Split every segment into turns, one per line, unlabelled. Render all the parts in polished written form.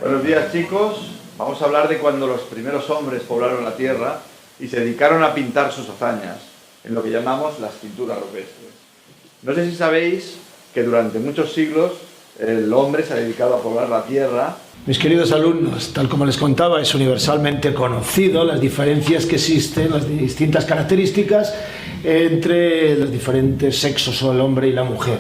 Buenos días, chicos. Vamos a hablar de cuando los primeros hombres poblaron la tierra y se dedicaron a pintar sus hazañas, en lo que llamamos las pinturas rupestres. No sé si sabéis que durante muchos siglos el hombre se ha dedicado a poblar la tierra.
Mis queridos alumnos, tal como les contaba, es universalmente conocido las diferencias que existen, las distintas características entre los diferentes sexos, o el hombre y la mujer.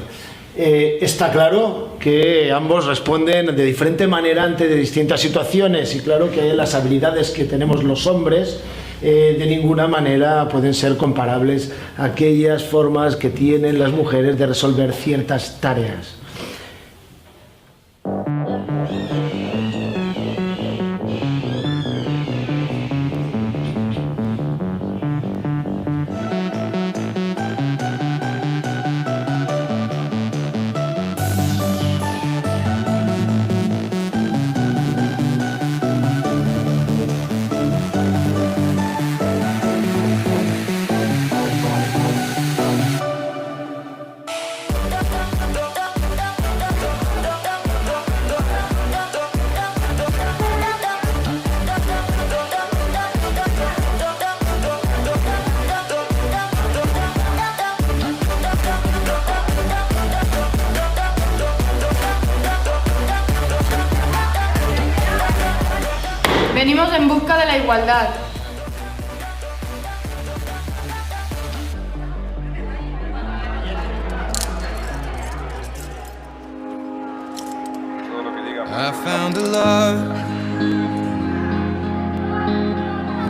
Está claro que ambos responden de diferente manera ante distintas situaciones, y claro que las habilidades que tenemos los hombres de ninguna manera pueden ser comparables a aquellas formas que tienen las mujeres de resolver ciertas tareas.
Venimos en busca de la igualdad.
I found a love,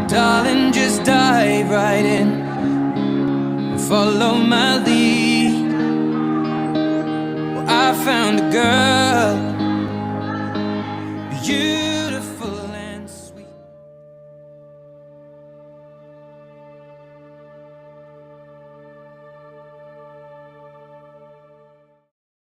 darling, just dive right in, follow my lead. Well, I found a girl